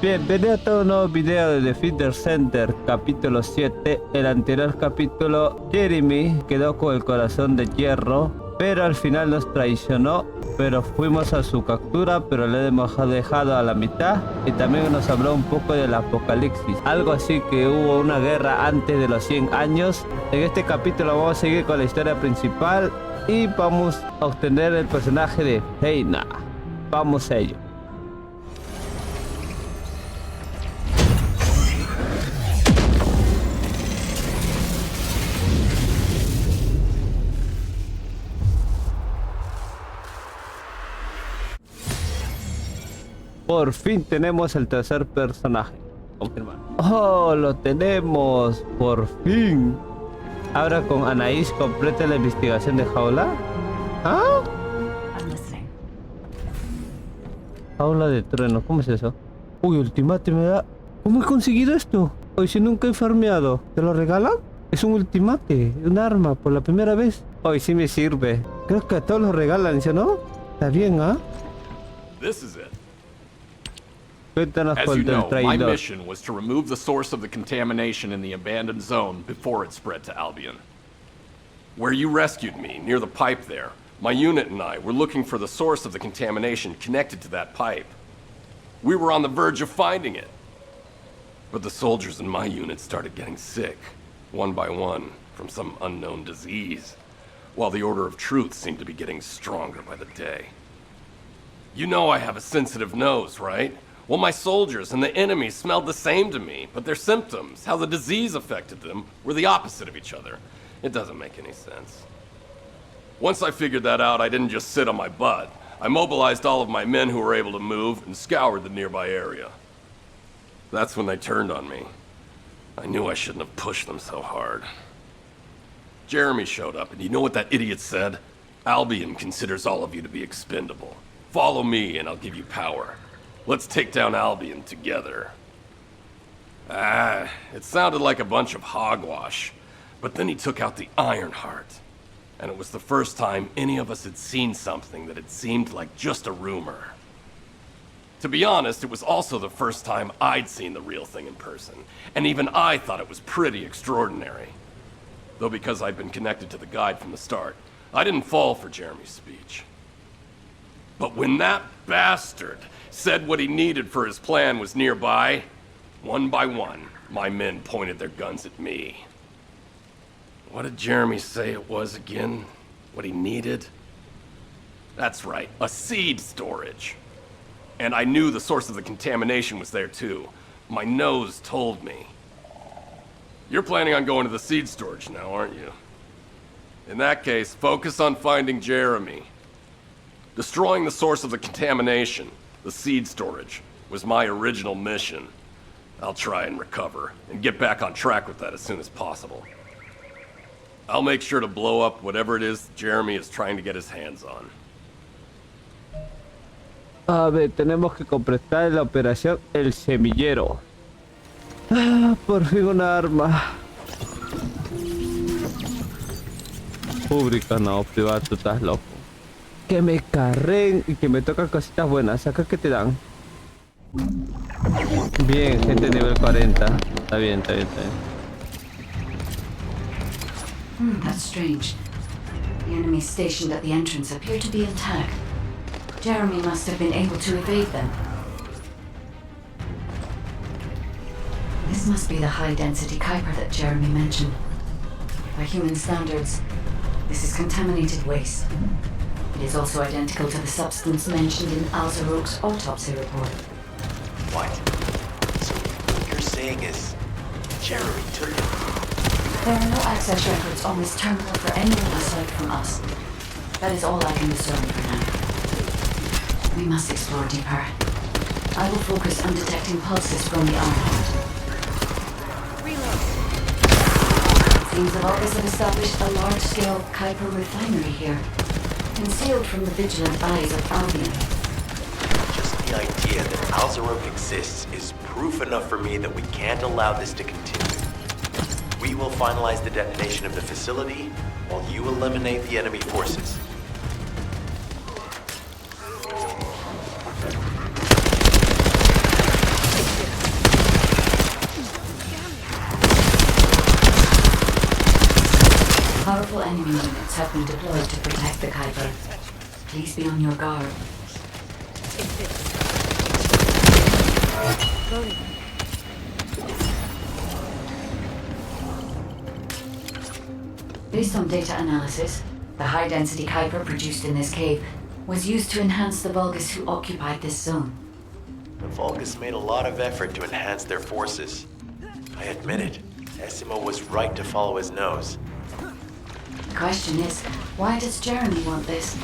Bienvenido a todo un nuevo video de Descendant capítulo 7. El anterior capítulo, Jeremy quedó con el corazón de hierro, pero al final nos traicionó. Pero fuimos a su captura, pero le hemos dejado a la mitad. Y también nos habló un poco del apocalipsis, algo así que hubo una guerra antes de los 100 años. En este capítulo vamos a seguir con la historia principal y vamos a obtener el personaje de Heina. Vamos a ello. Por fin tenemos el tercer personaje. Confirmar. Oh, lo tenemos. Por fin. Ahora con Anaís completa la investigación de Jaula. ¿Ah? Jaula de trueno. ¿Cómo es eso? Uy, ultimate me da. ¿Cómo he conseguido esto? Hoy si nunca he farmeado. ¿Te lo regalan? Es un ultimate. Un arma por la primera vez. Hoy sí me sirve. Creo que a todos los regalan, ¿sí o no? Está bien, ¿ah? This is it. Cuéntanos As por you el know, my traidor. mission was to remove the source of the contamination in the abandoned zone before it spread to Albion. Where you rescued me, near the pipe there, my unit and I were looking for the source of the contamination connected to that pipe. We were on the verge of finding it. But the soldiers in my unit started getting sick, one by one, from some unknown disease, while the Order of Truth seemed to be getting stronger by the day. You know I have a sensitive nose, right? Well, my soldiers and the enemy smelled the same to me, but their symptoms, how the disease affected them, were the opposite of each other. It doesn't make any sense. Once I figured that out, I didn't just sit on my butt. I mobilized all of my men who were able to move and scoured the nearby area. That's when they turned on me. I knew I shouldn't have pushed them so hard. Jeremy showed up, and you know what that idiot said? Albion considers all of you to be expendable. Follow me, and I'll give you power. Let's take down Albion together. It sounded like a bunch of hogwash. But then he took out the Ironheart. And it was the first time any of us had seen something that had seemed like just a rumor. To be honest, it was also the first time I'd seen the real thing in person. And even I thought it was pretty extraordinary. Though because I'd been connected to the guide from the start, I didn't fall for Jeremy's speech. But when that bastard said what he needed for his plan was nearby, one by one, my men pointed their guns at me. What did Jeremy say it was again? What he needed? That's right, a seed storage. And I knew the source of the contamination was there too. My nose told me. You're planning on going to the seed storage now, aren't you? In that case, focus on finding Jeremy. Destroying the source of the contamination, the seed storage, was my original mission. I'll try and recover, and get back on track with that as soon as possible. I'll make sure to blow up whatever it is Jeremy is trying to get his hands on. A ver, tenemos que completar la operación El Semillero. Ah, por fin una arma. Pública, no, privada, tú estás loco. Que me carren y que me tocan cositas buenas. ¿Acá qué te dan? Bien, gente nivel 40. Está bien, está bien, está bien. That's strange. The enemies stationed at the entrance appear to be intact. Jeremy must have been able to evade them. This must be the high-density Kuiper that Jeremy mentioned. By human standards, this is contaminated waste. It is also identical to the substance mentioned in Alzarok's autopsy report. What? So what you're saying is Jeremy took it? There are no access records on this terminal for anyone aside from us. That is all I can discern for now. We must explore deeper. I will focus on detecting pulses from the Ironheart. Reload. It seems the Vulgus have established a large-scale Kuiper refinery here, concealed from the vigilant eyes of Albion. Just the idea that Alzarok exists is proof enough for me that we can't allow this to continue. We will finalize the detonation of the facility while you eliminate the enemy forces. enemy units have been deployed to protect the Kuiper. Please be on your guard. Based on data analysis, the high-density Kuiper produced in this cave was used to enhance the Vulgus who occupied this zone. The Vulgus made a lot of effort to enhance their forces. I admit it, Essimo was right to follow his nose. The question is, why does Jeremy want this?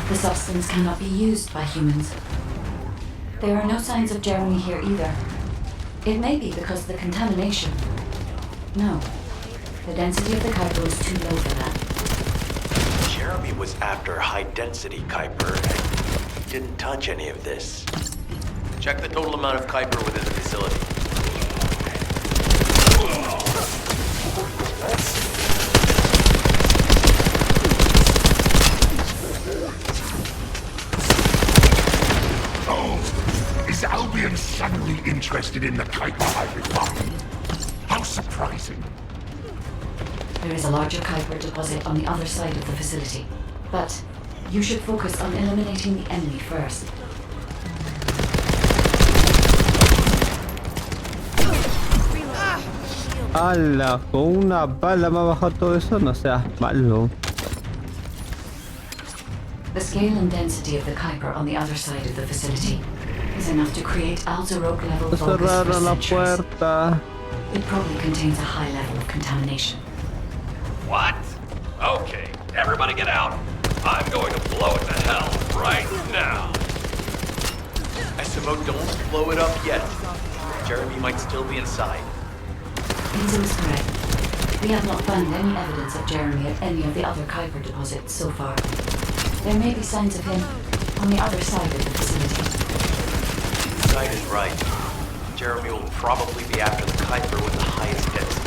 The substance cannot be used by humans. There are no signs of Jeremy here either. It may be because of the contamination. No. The density of the Kuiper was too low for that. Jeremy was after high-density Kuiper, and he didn't touch any of this. Check the total amount of Kuiper within the facility. Oh, is Albion suddenly interested in the Kuiper I refined? How surprising. There is a larger Kuiper deposit on the other side of the facility. But you should focus on eliminating the enemy first. ¡Hala! Con una bala me ha bajado todo eso, no seas malo. The scale and density of the Kuiper on the other side of the facility is enough to create Alzarok level Vulgus for Cerraron la centuries. puerta. It probably contains a high level of contamination. What? Okay, everybody get out. I'm going to blow it to hell right now. Essimo, don't blow it up yet. Jeremy might still be inside. Hazel is correct. We have not found any evidence of Jeremy at any of the other Kuiper deposits so far. There may be signs of him on the other side of the facility. Side is right. Jeremy will probably be after the Kuiper with the highest density.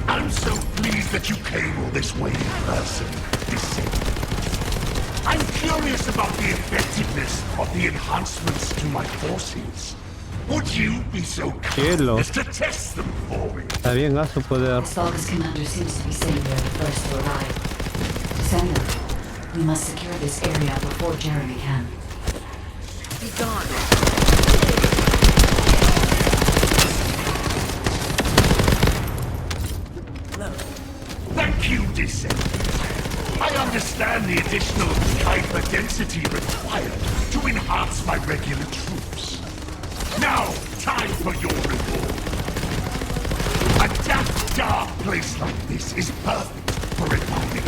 I'm so pleased that you came all this way in person, Descendant. I'm curious about the effectiveness of the enhancements to my forces. Would you be so kind Cielo. as to test them for me? Está bien, a su poder. This Vulgus commander seems to be saying they're the first to arrive. Descendant, we must secure this area before Jeremy can. Be gone. Thank you, Descendant. I understand the additional Kuiper density required to enhance my regular troops. Now, time for your reward. A damp, dark place like this is perfect for refining.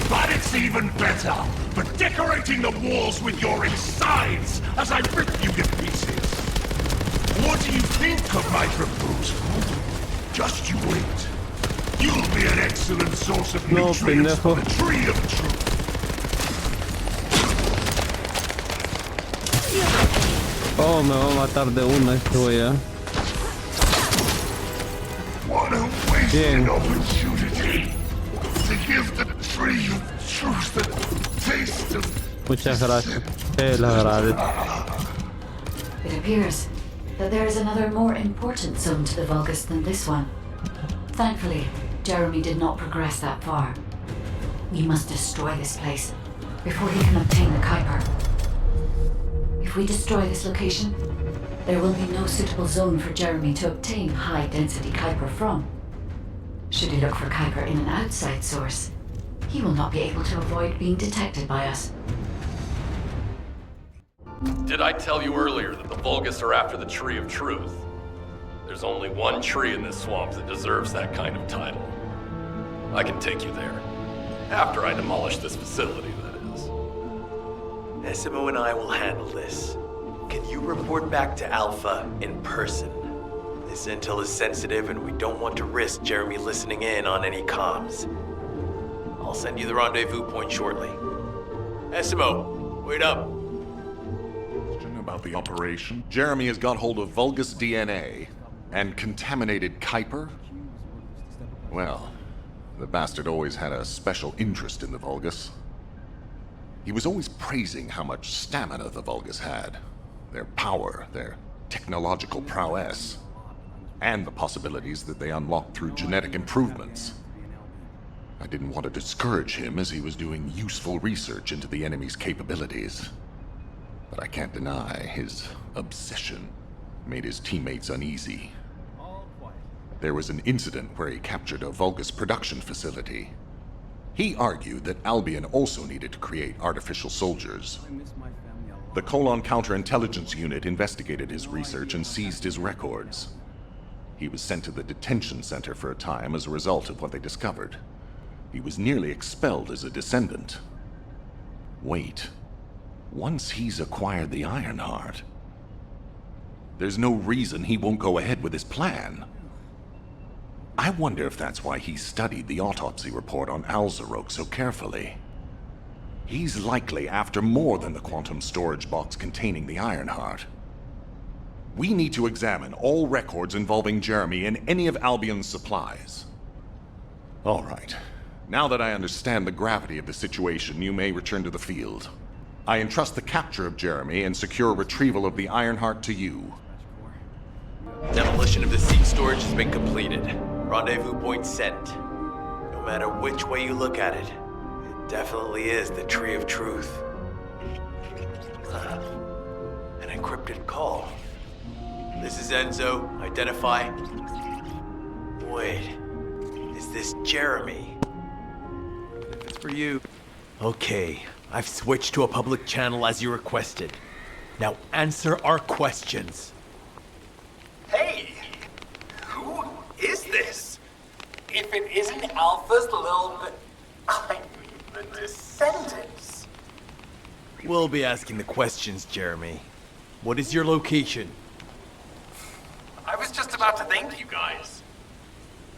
But it's even better for decorating the walls with your insides as I rip you to pieces. What do you think of my proposal? Just you wait. You'll be an excellent source of No, nutrients for pendejo. the tree of truth. Oh, me va a matar de una este güey, ¿eh? What a wasted Bien. opportunity to give the tree of truth the taste of Muchas gracias. Te lo agradezco. It appears that there is another more important zone to the Vulgus than this one. Thankfully, Jeremy did not progress that far. We must destroy this place before he can obtain the Kuiper. If we destroy this location, there will be no suitable zone for Jeremy to obtain high-density Kuiper from. Should he look for Kuiper in an outside source, he will not be able to avoid being detected by us. Did I tell you earlier that the Vulgus are after the Tree of Truth? There's only one tree in this swamp that deserves that kind of title. I can take you there. After I demolish this facility, that is. Essimo and I will handle this. Can you report back to Alpha in person? This intel is sensitive and we don't want to risk Jeremy listening in on any comms. I'll send you the rendezvous point shortly. Essimo, wait up. About the operation. Jeremy has got hold of Vulgus DNA and contaminated Kuiper. Well, the bastard always had a special interest in the Vulgus. He was always praising how much stamina the Vulgus had. their power, their technological prowess, and the possibilities that they unlock through genetic improvements. I didn't want to discourage him as he was doing useful research into the enemy's capabilities. But I can't deny his obsession made his teammates uneasy. There was an incident where he captured a Vulgus production facility. He argued that Albion also needed to create artificial soldiers. The Colon Counterintelligence Unit investigated his research and seized his records. He was sent to the detention center for a time as a result of what they discovered. He was nearly expelled as a Descendant. Wait. Once he's acquired the Ironheart, there's no reason he won't go ahead with his plan. I wonder if that's why he studied the autopsy report on Alzarok so carefully. He's likely after more than the quantum storage box containing the Ironheart. We need to examine all records involving Jeremy and any of Albion's supplies. All right. Now that I understand the gravity of the situation, you may return to the field. I entrust the capture of Jeremy and secure retrieval of the Ironheart to you. Demolition of the seed storage has been completed. Rendezvous point set. No matter which way you look at it, it definitely is the Tree of Truth. An encrypted call. This is Enzo. Identify. Wait. Is this Jeremy? If it's for you. Okay. I've switched to a public channel as you requested. Now answer our questions. Hey! Who is this? If it isn't Alpha's little... I mean, the Descendants. We'll be asking the questions, Jeremy. What is your location? I was just about to thank you guys.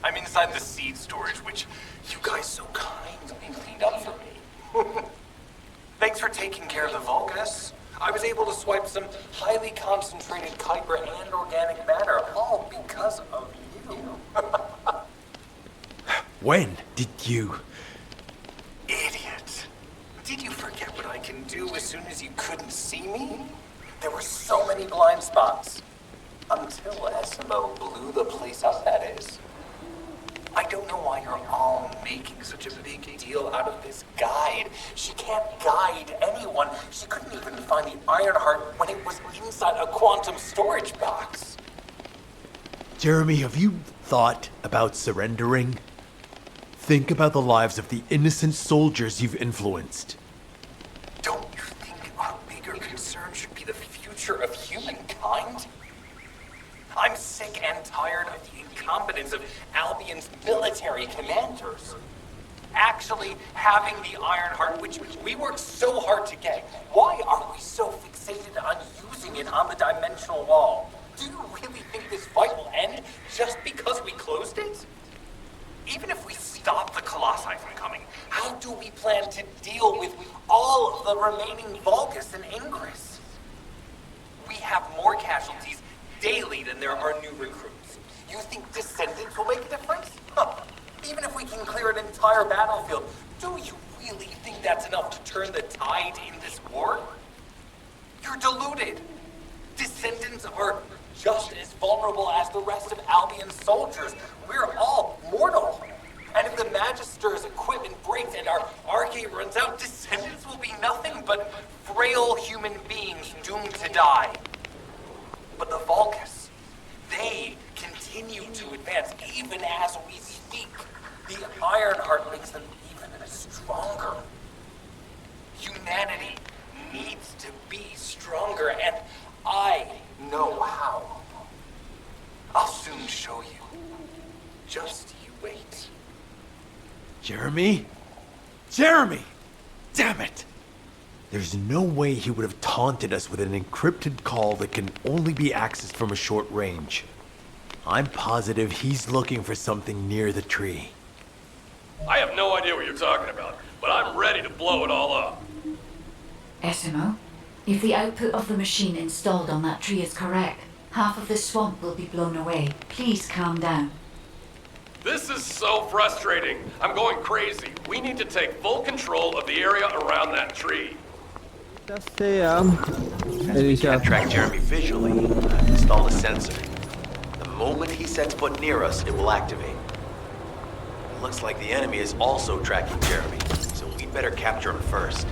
I'm inside the seed storage, which you guys so kindly cleaned up for me. Thanks for taking care of the Vulgus. I was able to swipe some highly concentrated Kuiper and organic matter, all because of you. When did you... Idiot. Did you forget what I can do as soon as you couldn't see me? There were so many blind spots. Until SMO blew the place up, that is. I don't know why you're all making such a big deal out of this guide. She can't guide anyone. She couldn't even find the Ironheart when it was inside a quantum storage box. Jeremy, have you thought about surrendering? Think about the lives of the innocent soldiers you've influenced. Don't you think our bigger concern should be the future of humankind? I'm sick and tired of the incompetence of Albion's military commanders. Actually having the Ironheart, which we worked so hard to get, why are we so fixated on using it on the dimensional wall? Do you really think this fight will end just because we closed it? Even if we stop the Colossi from coming, how do we plan to deal with all of the remaining Vulgus and Ingress? We have more casualties daily than there are new recruits. You think Descendants will make a difference? Huh. Even if we can clear an entire battlefield, do you really think that's enough to turn the tide in this war? You're deluded. Descendants are just as vulnerable as the rest of Albion's soldiers. We're all mortal. And if the Magister's equipment breaks and our Arche runs out, Descendants will be nothing but frail human beings doomed to die. But the Vulgus, they continue to advance even as we speak. The Ironheart makes them even stronger. Humanity needs to be stronger, and I know how. I'll soon show you. Just you wait. Jeremy? Jeremy! Damn it! There's no way he would have taunted us with an encrypted call that can only be accessed from a short range. I'm positive he's looking for something near the tree. I have no idea what you're talking about, but I'm ready to blow it all up. SMO, if the output of the machine installed on that tree is correct, half of the swamp will be blown away. Please calm down. This is so frustrating. I'm going crazy. We need to take full control of the area around that tree. Ya sea, We dice, can't track Jeremy visually. I've installed a sensor. The moment he sets foot near us, it will activate. It looks like the enemy is also tracking Jeremy, so we'd better capture him first.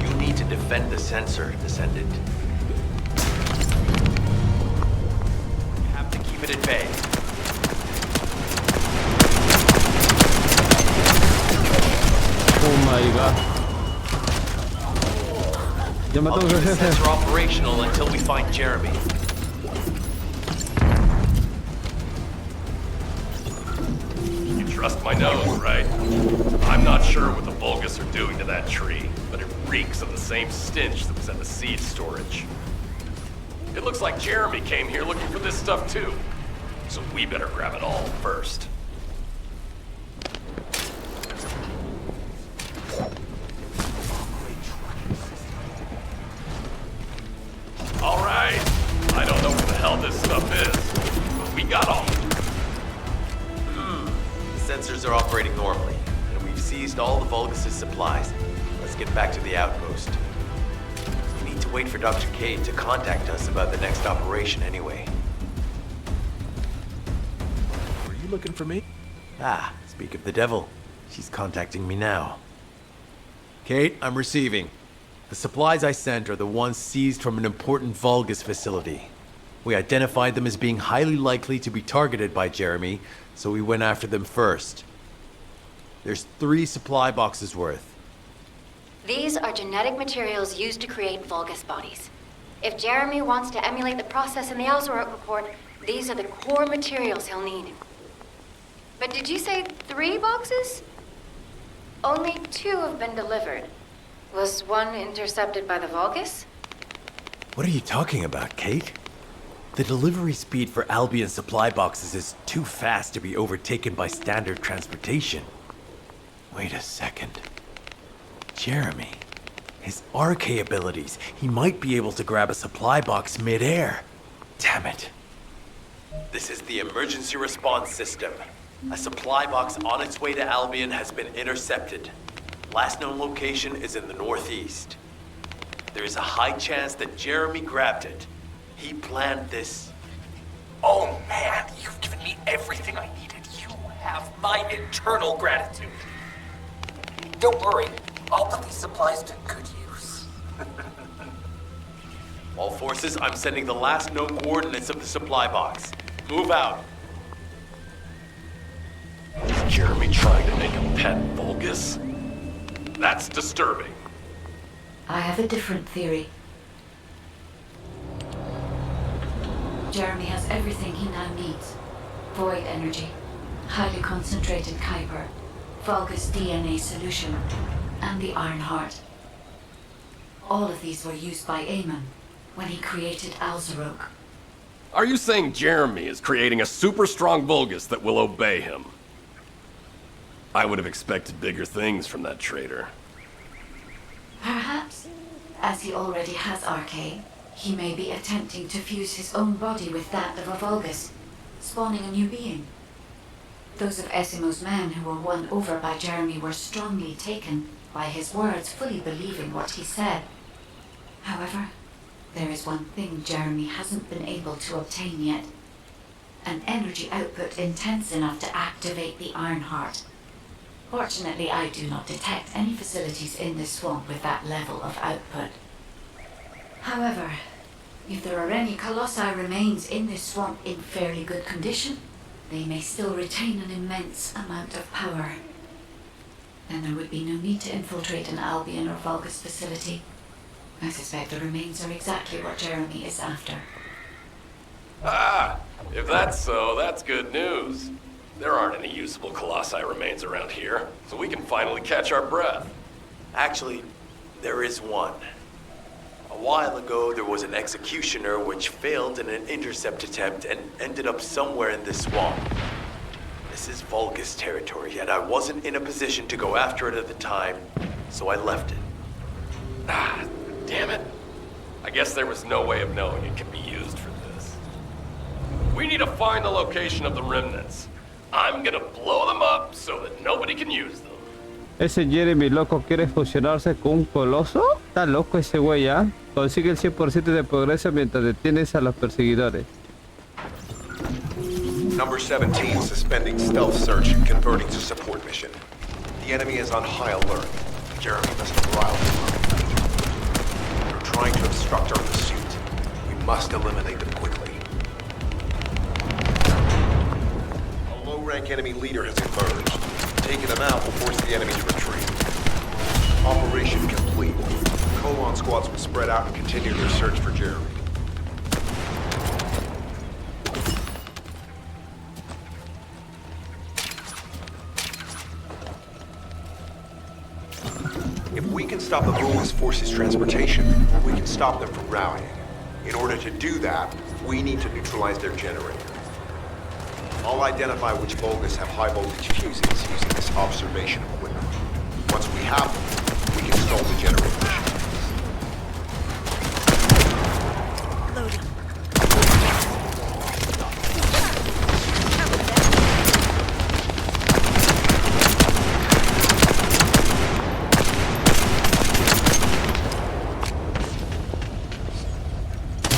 You need to defend the sensor, Descendant. You have to keep it at bay. oh my god. Ya I'll mató keep a the jefe. sensor operational until we find Jeremy. You trust my nose, right? I'm not sure what the Vulgus are doing to that tree, but it reeks of the same stench that was at the seed storage. It looks like Jeremy came here looking for this stuff too, so we better grab it all first. All right, I don't know what the hell this stuff is, but we got all. The sensors are operating normally, and we've seized all the Vulgus' supplies. Let's get back to the outpost. We need to wait for Dr. Cade to contact us about the next operation anyway. Were you looking for me? Ah, speak of the devil. She's contacting me now. Kate, I'm receiving. The supplies I sent are the ones seized from an important Vulgus facility. We identified them as being highly likely to be targeted by Jeremy, so we went after them first. There's 3 supply boxes worth. These are genetic materials used to create Vulgus bodies. If Jeremy wants to emulate the process in the Alzarok report, these are the core materials he'll need. But did you say 3 boxes? Only 2 have been delivered. Was one intercepted by the Vulgus? What are you talking about, Kate? The delivery speed for Albion supply boxes is too fast to be overtaken by standard transportation. Wait a second. Jeremy. His RK abilities. He might be able to grab a supply box mid-air. Damn it. This is the emergency response system. A supply box on its way to Albion has been intercepted. Last known location is in the northeast. There is a high chance that Jeremy grabbed it. He planned this. Oh man, you've given me everything I needed. You have my eternal gratitude. Don't worry, I'll put these supplies to good use. All forces, I'm sending the last known coordinates of the supply box. Move out. Is Jeremy trying to make a pet Vulgus? That's disturbing. I have a different theory. Jeremy has everything he now needs. Void energy, highly concentrated Kuiper, Vulgus DNA solution, and the Iron Heart. All of these were used by Aemon when he created Alzarok. Are you saying Jeremy is creating a super strong Vulgus that will obey him? I would have expected bigger things from that traitor. Perhaps, as he already has RK, he may be attempting to fuse his own body with that of a Vulgus, spawning a new being. Those of Esimo's men who were won over by Jeremy were strongly taken by his words, fully believing what he said. However, there is one thing Jeremy hasn't been able to obtain yet. An energy output intense enough to activate the Iron Heart. Fortunately, I do not detect any facilities in this swamp with that level of output. However, if there are any Colossi remains in this swamp in fairly good condition, they may still retain an immense amount of power. Then there would be no need to infiltrate an Albion or Vulgus facility. I suspect the remains are exactly what Jeremy is after. Ah, if that's so, that's good news. There aren't any usable Colossi remains around here, so we can finally catch our breath. Actually, there is one. A while ago, there was an executioner which failed in an intercept attempt and ended up somewhere in this swamp. This is Vulgus territory, and I wasn't in a position to go after it at the time, so I left it. Ah, damn it. I guess there was no way of knowing it could be used for this. We need to find the location of the remnants. I'm gonna blow them up so that nobody can use them. Ese Jeremy loco quiere fusionarse con un coloso. Está loco ese güey, ¿ya? Consigue el 100% de progreso mientras detienes a los perseguidores. Number 17 suspending stealth search and converting to support mission. The enemy is on high alert. Jeremy must rile them. They're trying to obstruct our pursuit. We must eliminate them quickly. A low-rank enemy leader has emerged. Taking them out will force the enemy to retreat. Operation complete. Colon squads will spread out and continue their search for Jeremy. If we can stop the Vulgus forces' transportation, we can stop them from rallying. In order to do that, we need to neutralize their generator. I'll identify which Vulgus have high-voltage fuses using this observation equipment. Once we have them, we can stall the generator mission. Loading.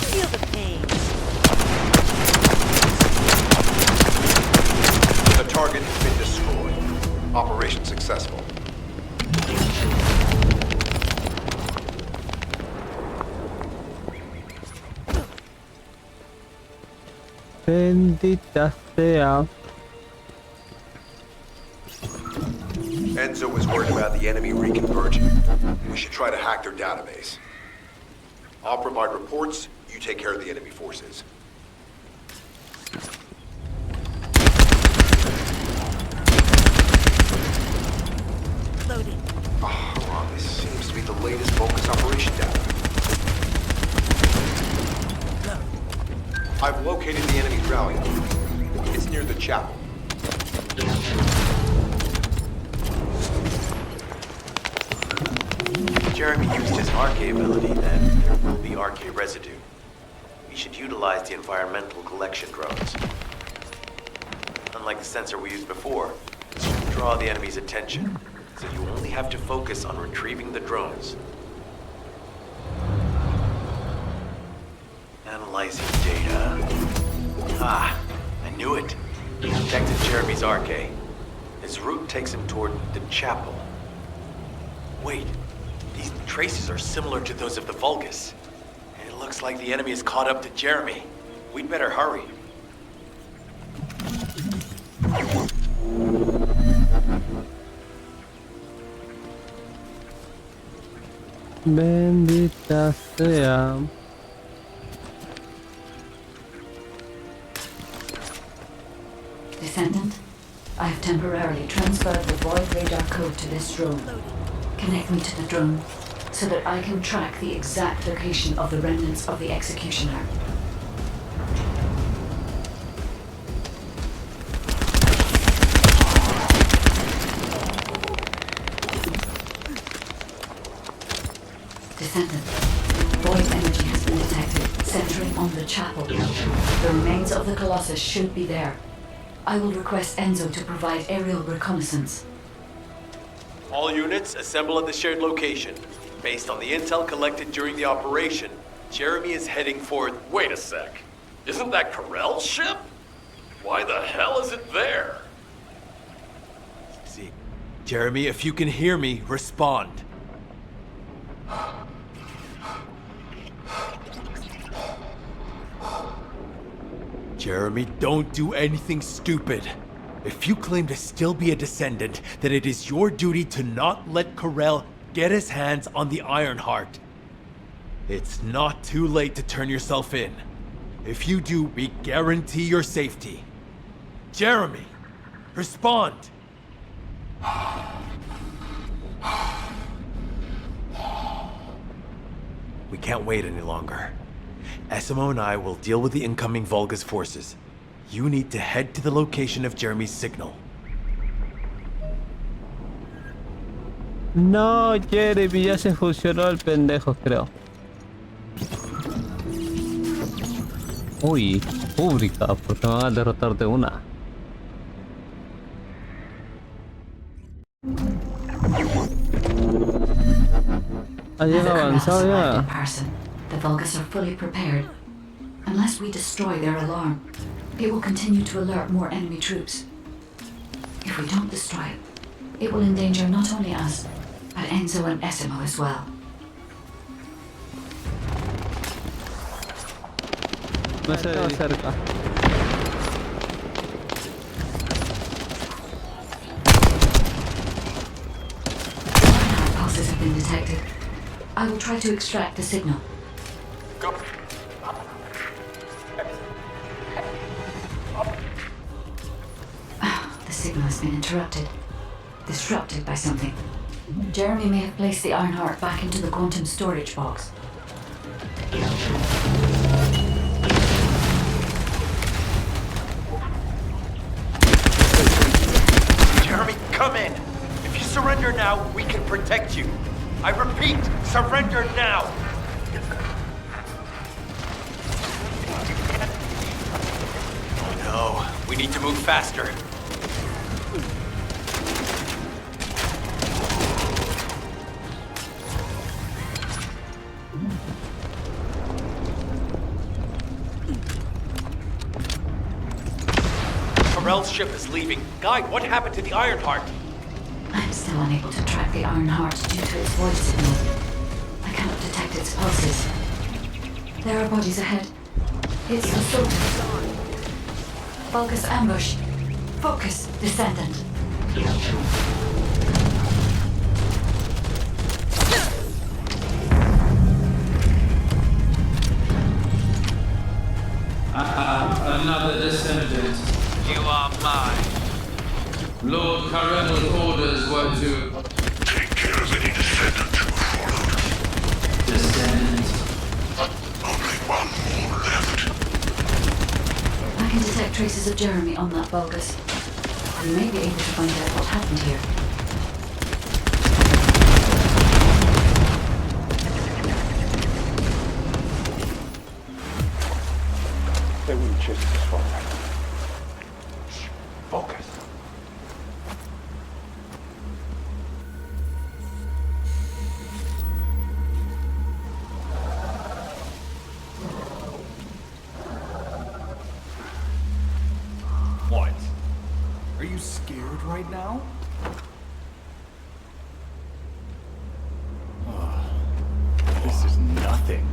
Feel the pain. The target has been destroyed. Operation successful. Bendita sea. Enzo is worried about the enemy reconverging. We should try to hack their database. I'll provide reports, you take care of the enemy forces. Loading. Oh, this seems to be the latest Vulgus operation data. I've located the enemy's rally. It's near the chapel. If Jeremy used his RK ability, then there will be RK residue. We should utilize the environmental collection drones. Unlike the sensor we used before, this should draw the enemy's attention, so you only have to focus on retrieving the drones. Analyzing data. Ah, I knew it. Detected Jeremy's RK. His route takes him toward the chapel. Wait, these traces are similar to those of the Vulgus. It looks like the enemy is caught up to Jeremy. We'd better hurry. Bendita sea. Descendant, I have temporarily transferred the void radar code to this drone. Connect me to the drone so that I can track the exact location of the remnants of the executioner. Descendant, void energy has been detected, centering on the chapel. The remains of the Colossus should be there. I will request Enzo to provide aerial reconnaissance. All units assemble at the shared location. Based on the intel collected during the operation, Jeremy is heading for... Wait a sec. Isn't that Corell's ship? Why the hell is it there? See, Jeremy, if you can hear me, respond. Jeremy, don't do anything stupid. If you claim to still be a Descendant, then it is your duty to not let Corell get his hands on the Ironheart. It's not too late to turn yourself in. If you do, we guarantee your safety. Jeremy, respond! We can't wait any longer. SMO and I will deal with the incoming Vulgus forces. You need to head to the location of Jeremy's signal. No, Jeremy, ya se fusionó el pendejo, creo. Uy, pública, porque me van a derrotar de una. Ha llegado avanzado ya. Person. The Vulgus are fully prepared. Unless we destroy their alarm, it will continue to alert more enemy troops. If we don't destroy it, it will endanger not only us, but Enzo and Essimo as well. No se ve cerca. Pulses have been detected. I will try to extract the signal. Go. The signal has been interrupted. Disrupted by something. Jeremy may have placed the Ironheart back into the quantum storage box. Jeremy, come in. If you surrender now, we can protect you. I repeat, surrender now. Oh no, we need to move faster. Karel's ship is leaving. Guide, what happened to the Ironheart? I'm still unable to track the Ironheart due to its voice signal. I cannot detect its pulses. There are bodies ahead. It's the Sultan. Vulgus ambush. Focus, Descendant. Another Descendant. You are mine. Lord Carell's orders were to Take care of any Descendant you followed. Descendant. Only one more left. I can detect traces of Jeremy on that Vulgus. We may be able to find out what happened here. They wouldn't chase this far. Shh. Focus. What? Are you scared right now? This is nothing.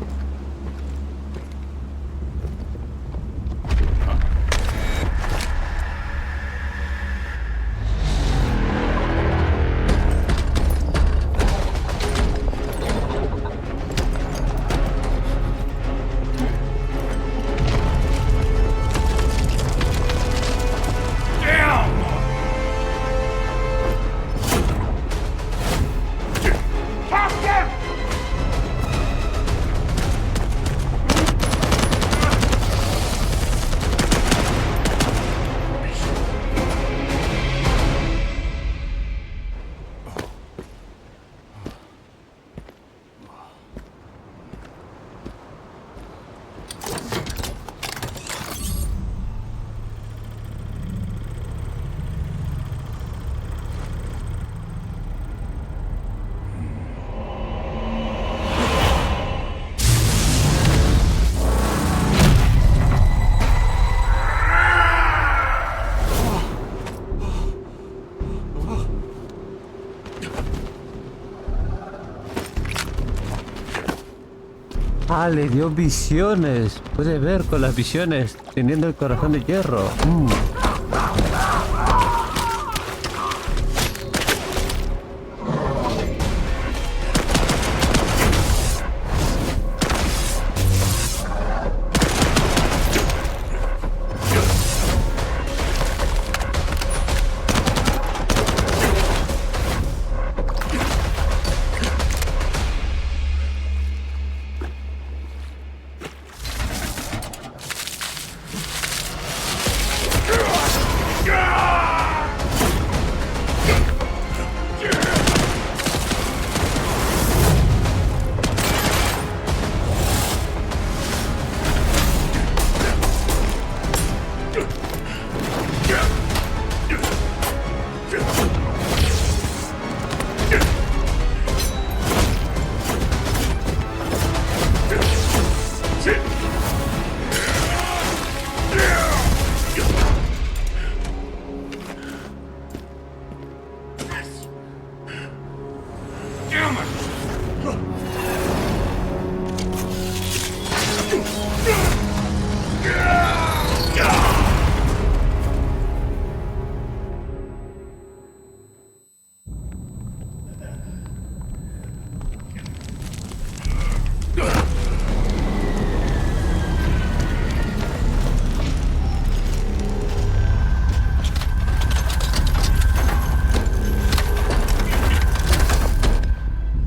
Ah, le dio visiones. Puede ver con las visiones, teniendo el corazón de hierro. Damn it!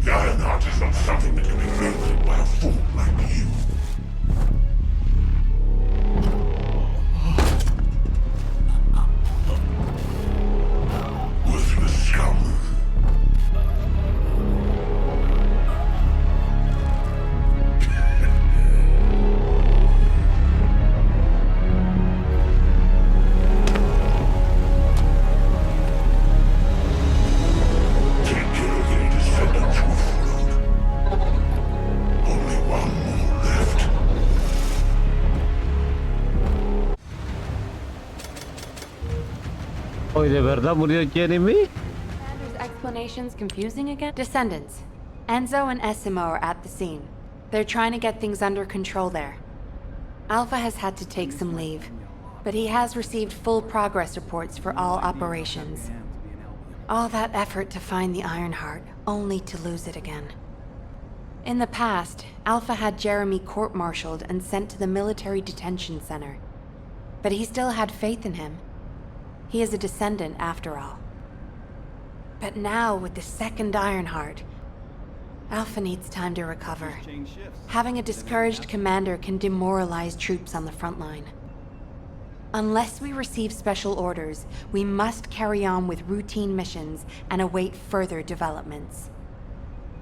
Lionheart is not something that can be wielded by a fool like you. Worthless scum. Take care of any descendants who followed. Only one more left. Hoy de verdad murió Jeremy. Commander's explanations confusing again? Descendants. Enzo and Essimo are at the scene. They're trying to get things under control there. Alpha has had to take some leave, but he has received full progress reports for all operations. All that effort to find the Ironheart, only to lose it again. In the past, Alpha had Jeremy court-martialed and sent to the military detention center. But he still had faith in him. He is a descendant after all. But now, with the second Ironheart, Alpha needs time to recover. Having a discouraged commander can demoralize troops on the front line. Unless we receive special orders, we must carry on with routine missions and await further developments.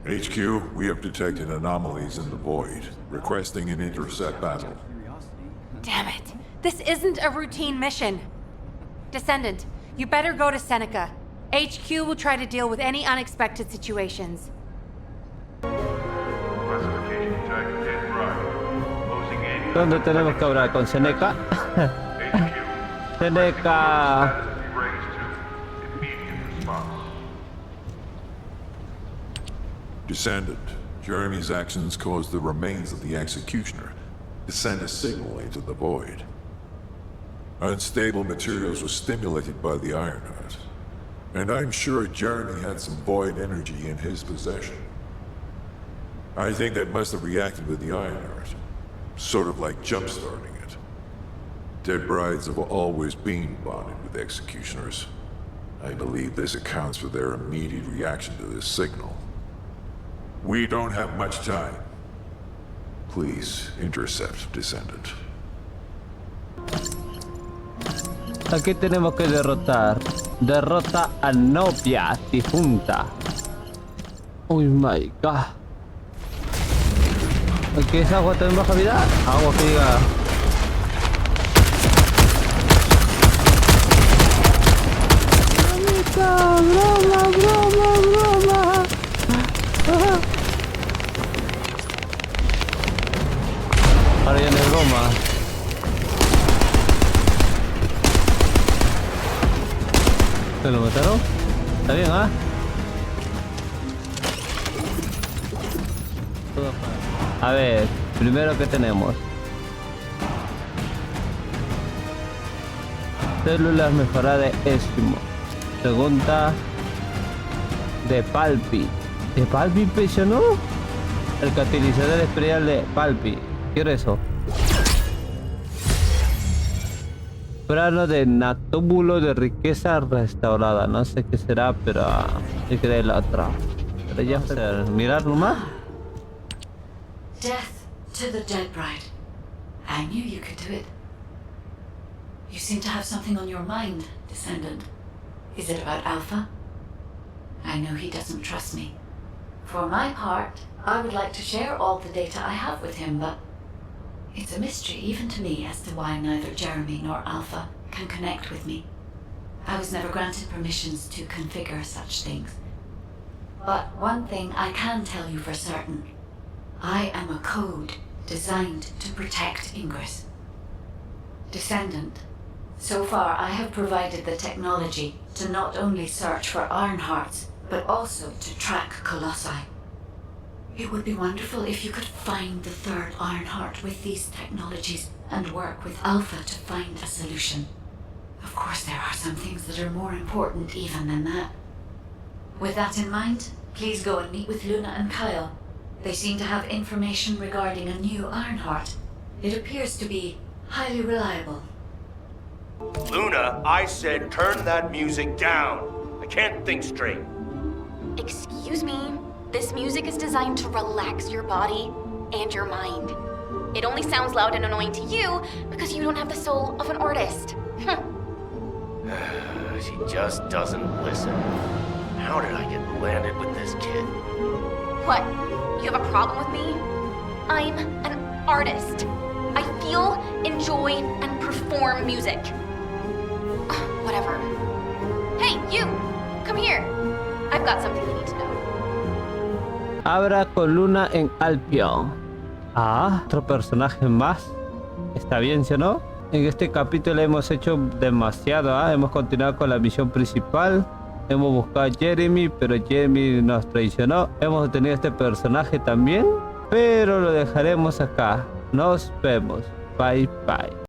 HQ, we have detected anomalies in the void, requesting an intercept battle. Damn it! This isn't a routine mission! Descendant, you better go to Seneca. HQ will try to deal with any unexpected situations. ¿Dónde tenemos que hablar? ¿Con Seneca? Seneca. Descendant, Jeremy's actions caused the remains of the executioner to send a signal into the void. Unstable materials were stimulated by the Ironheart, and I'm sure Jeremy had some void energy in his possession. I think that must have reacted with the Ironheart, sort of like jump-starting it. Dead brides have always been bonded with executioners. I believe this accounts for their immediate reaction to this signal. We don't have much time. Please intercept, Descendant. Aquí tenemos que derrotar. Derrota a novia difunta. Oh my god. ¿Qué es agua también baja vida? Agua que diga. Broma, broma, broma. Ahora ya no es broma. ¿Se lo mataron? Está bien, ¿ah? A ver, primero que tenemos. Células mejoradas de Esquimo. Segunda de Palpi. ¿De Palpi impresionó? El catalizador especial de Palpi. Quiero eso. Plano de natúbulo de riqueza restaurada. No sé qué será, pero sí que la otra. Pero ya mirar nomás. Death to the dead bride. I knew you could do it. You seem to have something on your mind, Descendant. Is it about Alpha? I know he doesn't trust me. For my part, I would like to share all the data I have with him, but it's a mystery even to me as to why neither Jeremy nor Alpha can connect with me. I was never granted permissions to configure such things. But one thing I can tell you for certain. I am a code designed to protect Ingress. Descendant, so far I have provided the technology to not only search for Ironhearts, but also to track Colossi. It would be wonderful if you could find the third Ironheart with these technologies and work with Alpha to find a solution. Of course, there are some things that are more important even than that. With that in mind, please go and meet with Luna and Kyle. They seem to have information regarding a new Ironheart. It appears to be highly reliable. Luna, I said turn that music down. I can't think straight. Excuse me? This music is designed to relax your body and your mind. It only sounds loud and annoying to you because you don't have the soul of an artist. She just doesn't listen. How did I get landed with this kid? What? You have a problem with me? I'm an artist. I feel, enjoy, and perform music. Whatever. Hey, you! Come here. I've got something you need to know. Abra con Luna en Albion. Ah, otro personaje más. Está bien, ¿sí o no? En este capítulo hemos hecho demasiado, hemos continuado con la misión principal. Hemos buscado a Jeremy, pero Jeremy nos traicionó. Hemos obtenido este personaje también, pero lo dejaremos acá. Nos vemos. Bye bye.